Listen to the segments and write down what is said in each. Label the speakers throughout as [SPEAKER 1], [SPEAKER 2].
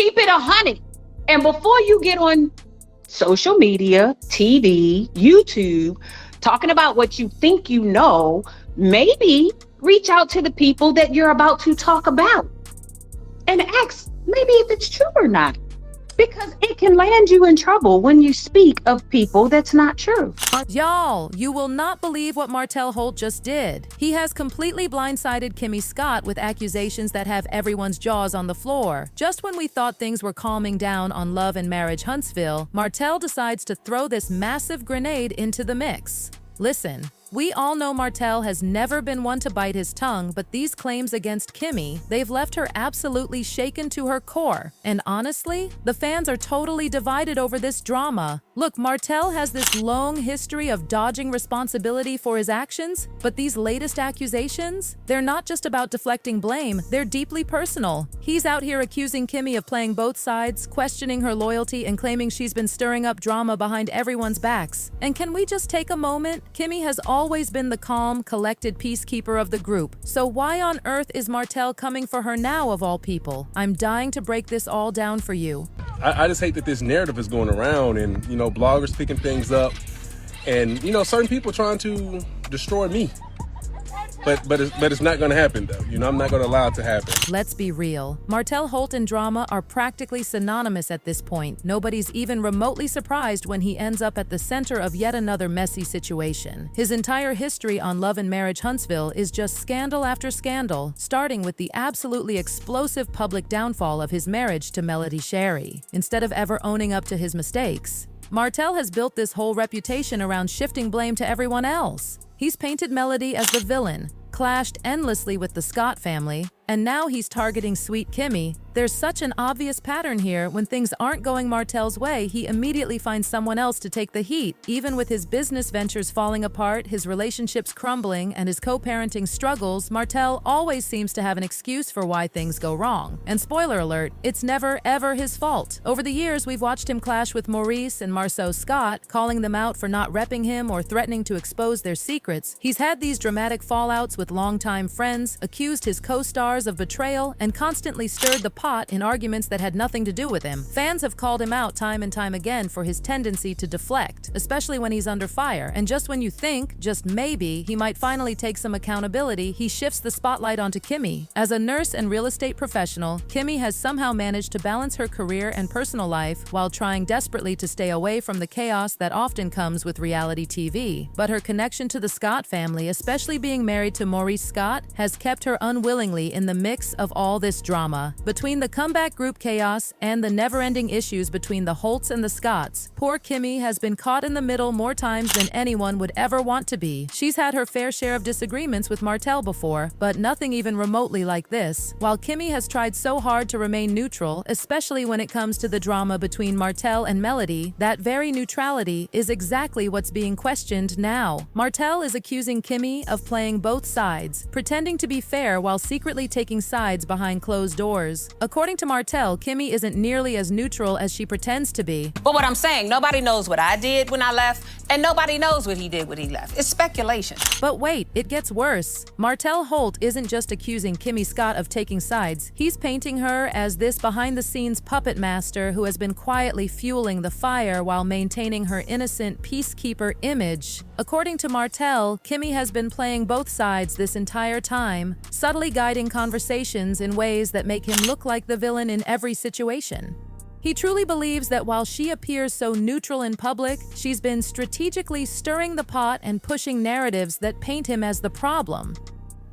[SPEAKER 1] Keep it 100. And before you get on social media, TV, YouTube, talking about what you think you know, maybe reach out to the people that you're about to talk about and ask maybe if it's true or not. Because it can land you in trouble when you speak of people that's not true.
[SPEAKER 2] Y'all, you will not believe what Martell Holt just did. He has completely blindsided Kimmi Scott with accusations that have everyone's jaws on the floor. Just when we thought things were calming down on Love and Marriage Huntsville, Martell decides to throw this massive grenade into the mix. Listen. We all know Martell has never been one to bite his tongue, but these claims against Kimmi, they've left her absolutely shaken to her core. And honestly, the fans are totally divided over this drama. Look, Martell has this long history of dodging responsibility for his actions, but these latest accusations, they're not just about deflecting blame, they're deeply personal. He's out here accusing Kimmi of playing both sides, questioning her loyalty, and claiming she's been stirring up drama behind everyone's backs. And can we just take a moment? Kimmi has always been the calm, collected peacekeeper of the group. So why on earth is Martell coming for her now, of all people? I'm dying to break this all down for you.
[SPEAKER 3] I just hate that this narrative is going around and, bloggers picking things up and, certain people trying to destroy me. But it's not going to happen, though. I'm not going to allow it to happen.
[SPEAKER 2] Let's be real. Martell Holt and drama are practically synonymous at this point. Nobody's even remotely surprised when he ends up at the center of yet another messy situation. His entire history on Love and Marriage Huntsville is just scandal after scandal, starting with the absolutely explosive public downfall of his marriage to Melody Sherry. Instead of ever owning up to his mistakes, Martell has built this whole reputation around shifting blame to everyone else. He's painted Melody as the villain, clashed endlessly with the Scott family, and now he's targeting sweet Kimmi. There's such an obvious pattern here. When things aren't going Martell's way, he immediately finds someone else to take the heat. Even with his business ventures falling apart, his relationships crumbling, and his co-parenting struggles, Martell always seems to have an excuse for why things go wrong. And spoiler alert, it's never ever his fault. Over the years, we've watched him clash with Maurice and Marceau Scott, calling them out for not repping him or threatening to expose their secrets. He's had these dramatic fallouts with longtime friends, accused his co-stars of betrayal, and constantly stirred the pot in arguments that had nothing to do with him. Fans have called him out time and time again for his tendency to deflect, especially when he's under fire. And just when you think, just maybe, he might finally take some accountability, he shifts the spotlight onto Kimmi. As a nurse and real estate professional, Kimmi has somehow managed to balance her career and personal life while trying desperately to stay away from the chaos that often comes with reality TV. But her connection to the Scott family, especially being married to Maurice Scott, has kept her unwillingly in the mix of all this drama. Between the comeback group chaos and the never-ending issues between the Holts and the Scotts, poor Kimmi has been caught in the middle more times than anyone would ever want to be. She's had her fair share of disagreements with Martell before, but nothing even remotely like this. While Kimmi has tried so hard to remain neutral, especially when it comes to the drama between Martell and Melody, that very neutrality is exactly what's being questioned now. Martell is accusing Kimmi of playing both sides, pretending to be fair while secretly taking sides behind closed doors. According to Martell, Kimmi isn't nearly as neutral as she pretends to be.
[SPEAKER 4] But what I'm saying, nobody knows what I did when I left, and nobody knows what he did when he left. It's speculation.
[SPEAKER 2] But wait, it gets worse. Martell Holt isn't just accusing Kimmi Scott of taking sides. He's painting her as this behind-the-scenes puppet master who has been quietly fueling the fire while maintaining her innocent peacekeeper image. According to Martell, Kimmi has been playing both sides this entire time, subtly guiding conversations in ways that make him look like the villain in every situation. He truly believes that while she appears so neutral in public, she's been strategically stirring the pot and pushing narratives that paint him as the problem.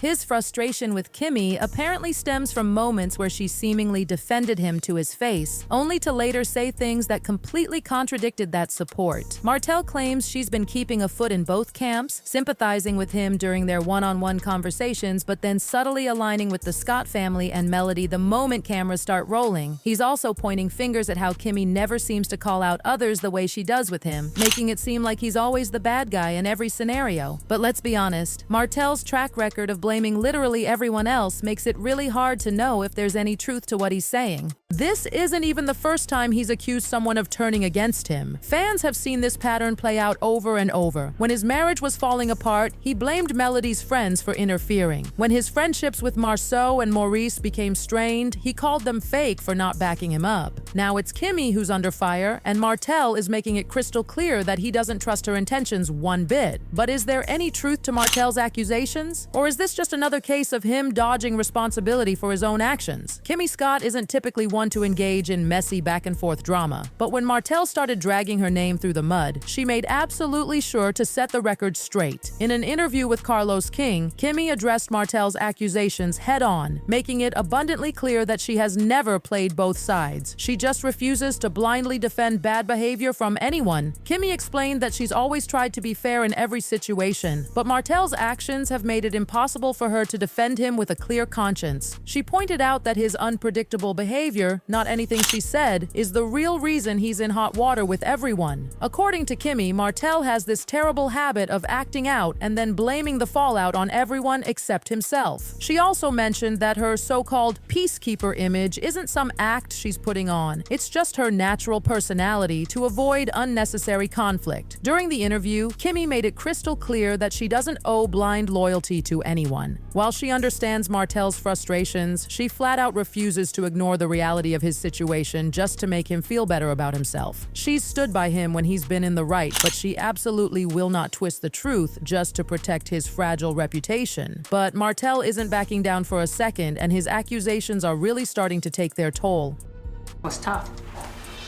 [SPEAKER 2] His frustration with Kimmi apparently stems from moments where she seemingly defended him to his face, only to later say things that completely contradicted that support. Martell claims she's been keeping a foot in both camps, sympathizing with him during their one-on-one conversations, but then subtly aligning with the Scott family and Melody the moment cameras start rolling. He's also pointing fingers at how Kimmi never seems to call out others the way she does with him, making it seem like he's always the bad guy in every scenario. But let's be honest, Martell's track record of blaming literally everyone else makes it really hard to know if there's any truth to what he's saying. This isn't even the first time he's accused someone of turning against him. Fans have seen this pattern play out over and over. When his marriage was falling apart, he blamed Melody's friends for interfering. When his friendships with Marceau and Maurice became strained, he called them fake for not backing him up. Now it's Kimmi who's under fire, and Martell is making it crystal clear that he doesn't trust her intentions one bit. But is there any truth to Martell's accusations? Or is this just another case of him dodging responsibility for his own actions? Kimmi Scott isn't typically one to engage in messy back-and-forth drama, but when Martell started dragging her name through the mud, she made absolutely sure to set the record straight. In an interview with Carlos King, Kimmi addressed Martell's accusations head-on, making it abundantly clear that she has never played both sides. She just refuses to blindly defend bad behavior from anyone. Kimmi explained that she's always tried to be fair in every situation, but Martell's actions have made it impossible for her to defend him with a clear conscience. She pointed out that his unpredictable behavior, not anything she said, is the real reason he's in hot water with everyone. According to Kimmi, Martell has this terrible habit of acting out and then blaming the fallout on everyone except himself. She also mentioned that her so-called peacekeeper image isn't some act she's putting on. It's just her natural personality to avoid unnecessary conflict. During the interview, Kimmi made it crystal clear that she doesn't owe blind loyalty to anyone. While she understands Martell's frustrations, she flat out refuses to ignore the reality of his situation just to make him feel better about himself. She's stood by him when he's been in the right, but she absolutely will not twist the truth just to protect his fragile reputation. But Martell isn't backing down for a second, and his accusations are really starting to take their toll.
[SPEAKER 1] It was tough.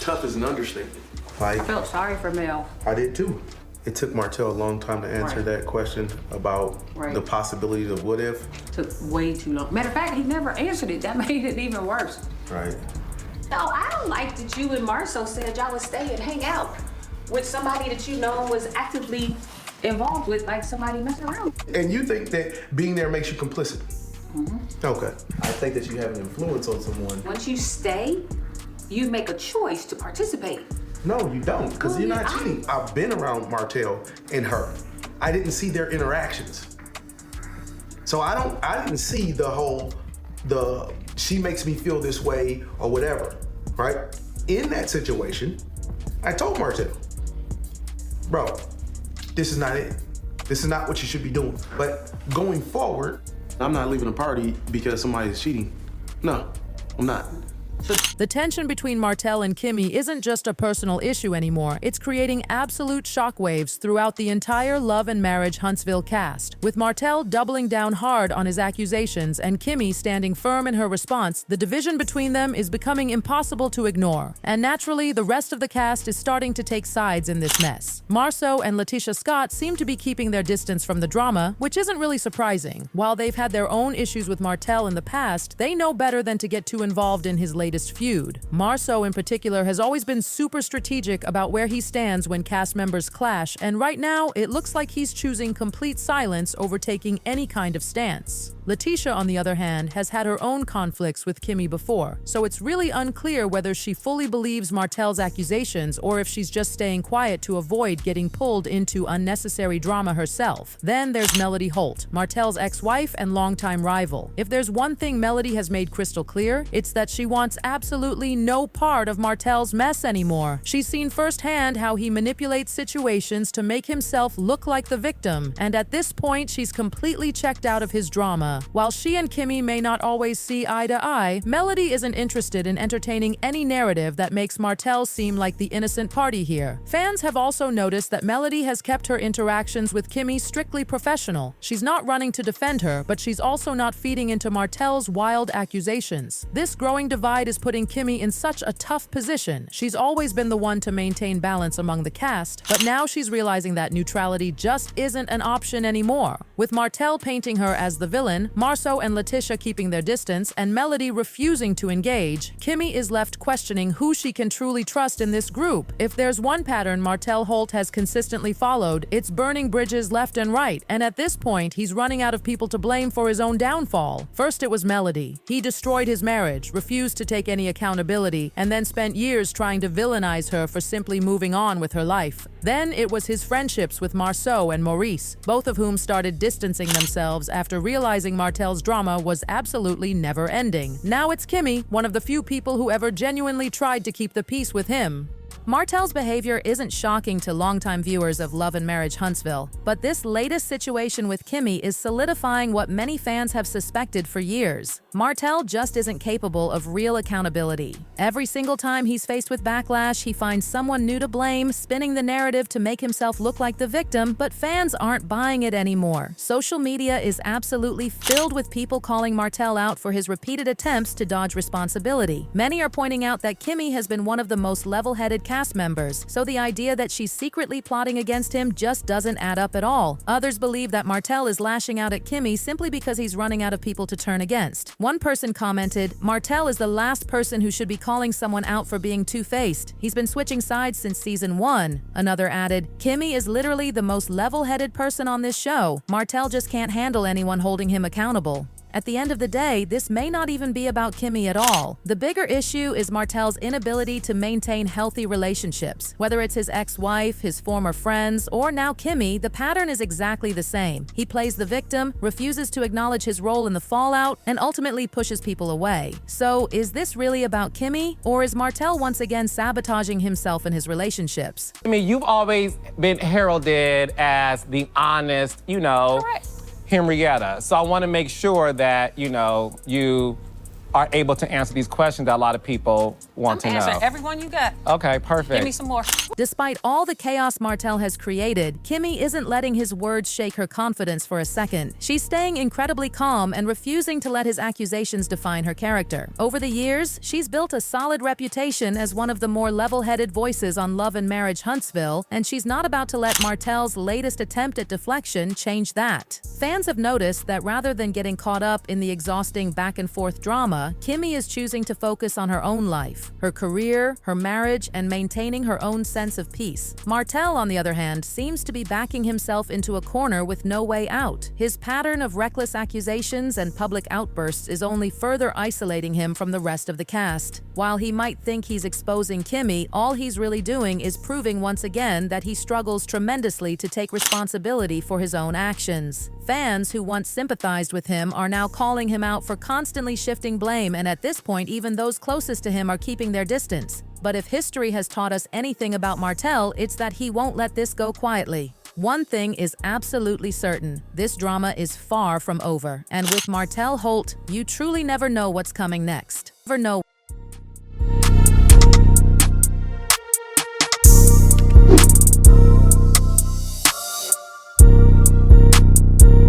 [SPEAKER 5] Tough is an understatement.
[SPEAKER 1] I felt sorry for Mel.
[SPEAKER 5] I did too. It took Martell a long time to answer that question about the possibilities of what if.
[SPEAKER 1] Took way too long. Matter of fact, he never answered it. That made it even worse.
[SPEAKER 5] Right.
[SPEAKER 1] No, I don't like that you and Marceau said y'all would stay and hang out with somebody that you know was actively involved with, like somebody messing around.
[SPEAKER 5] And you think that being there makes you complicit? Mm-hmm. Okay. I think that you have an influence on someone.
[SPEAKER 1] Once you stay, you make a choice to participate.
[SPEAKER 5] No, you don't, because you're not cheating. I've been around Martell and her. I didn't see their interactions. So I didn't see she makes me feel this way or whatever, right? In that situation, I told Martell, bro, this is not it. This is not what you should be doing. But going forward, I'm not leaving a party because somebody's cheating. No, I'm not.
[SPEAKER 2] The tension between Martell and Kimmi isn't just a personal issue anymore. It's creating absolute shockwaves throughout the entire Love and Marriage Huntsville cast. With Martell doubling down hard on his accusations and Kimmi standing firm in her response, the division between them is becoming impossible to ignore. And naturally, the rest of the cast is starting to take sides in this mess. Marceau and Letitia Scott seem to be keeping their distance from the drama, which isn't really surprising. While they've had their own issues with Martell in the past, they know better than to get too involved in his latest feud. Marceau in particular has always been super strategic about where he stands when cast members clash, and right now it looks like he's choosing complete silence over taking any kind of stance. Letitia, on the other hand, has had her own conflicts with Kimmi before, so it's really unclear whether she fully believes Martell's accusations or if she's just staying quiet to avoid getting pulled into unnecessary drama herself. Then there's Melody Holt, Martell's ex-wife and longtime rival. If there's one thing Melody has made crystal clear, it's that she wants absolutely no part of Martell's mess anymore. She's seen firsthand how he manipulates situations to make himself look like the victim, and at this point she's completely checked out of his drama. While she and Kimmi may not always see eye to eye, Melody isn't interested in entertaining any narrative that makes Martell seem like the innocent party here. Fans have also noticed that Melody has kept her interactions with Kimmi strictly professional. She's not running to defend her, but she's also not feeding into Martell's wild accusations. This growing divide is putting Kimmi in such a tough position. She's always been the one to maintain balance among the cast, but now she's realizing that neutrality just isn't an option anymore. With Martell painting her as the villain, Marceau and Letitia keeping their distance, and Melody refusing to engage, Kimmi is left questioning who she can truly trust in this group. If there's one pattern Martell Holt has consistently followed, it's burning bridges left and right, and at this point, he's running out of people to blame for his own downfall. First it was Melody. He destroyed his marriage, refused to take any accountability, and then spent years trying to villainize her for simply moving on with her life. Then it was his friendships with Marceau and Maurice, both of whom started distancing themselves after realizing realizing Martell's drama was absolutely never ending. Now it's Kimmi, one of the few people who ever genuinely tried to keep the peace with him. Martell's behavior isn't shocking to longtime viewers of Love and Marriage Huntsville, but this latest situation with Kimmi is solidifying what many fans have suspected for years. Martell just isn't capable of real accountability. Every single time he's faced with backlash, he finds someone new to blame, spinning the narrative to make himself look like the victim, but fans aren't buying it anymore. Social media is absolutely filled with people calling Martell out for his repeated attempts to dodge responsibility. Many are pointing out that Kimmi has been one of the most level-headed cast members, so the idea that she's secretly plotting against him just doesn't add up at all. Others believe that Martell is lashing out at Kimmi simply because he's running out of people to turn against. One person commented, "Martell is the last person who should be calling someone out for being two-faced. He's been switching sides since season 1. Another added, "Kimmi is literally the most level-headed person on this show. Martell just can't handle anyone holding him accountable." At the end of the day, this may not even be about Kimmi at all. The bigger issue is Martell's inability to maintain healthy relationships. Whether it's his ex-wife, his former friends, or now Kimmi, the pattern is exactly the same. He plays the victim, refuses to acknowledge his role in the fallout, and ultimately pushes people away. So, is this really about Kimmi, or is Martell once again sabotaging himself in his relationships?
[SPEAKER 6] I mean, you've always been heralded as the honest,
[SPEAKER 4] Correct.
[SPEAKER 6] Henrietta. So I want to make sure that, you are able to answer these questions that a lot of people want to know.
[SPEAKER 4] I'm answering every one you got.
[SPEAKER 6] Okay, perfect.
[SPEAKER 4] Give me some more.
[SPEAKER 2] Despite all the chaos Martell has created, Kimmi isn't letting his words shake her confidence for a second. She's staying incredibly calm and refusing to let his accusations define her character. Over the years, she's built a solid reputation as one of the more level-headed voices on Love and Marriage Huntsville, and she's not about to let Martell's latest attempt at deflection change that. Fans have noticed that rather than getting caught up in the exhausting back-and-forth drama, Kimmi is choosing to focus on her own life, her career, her marriage, and maintaining her own sense of peace. Martell, on the other hand, seems to be backing himself into a corner with no way out. His pattern of reckless accusations and public outbursts is only further isolating him from the rest of the cast. While he might think he's exposing Kimmi, all he's really doing is proving once again that he struggles tremendously to take responsibility for his own actions. Fans who once sympathized with him are now calling him out for constantly shifting blame, and at this point, even those closest to him are keeping their distance. But if history has taught us anything about Martell, it's that he won't let this go quietly. One thing is absolutely certain: this drama is far from over. And with Martell Holt, you truly never know what's coming next. Never know.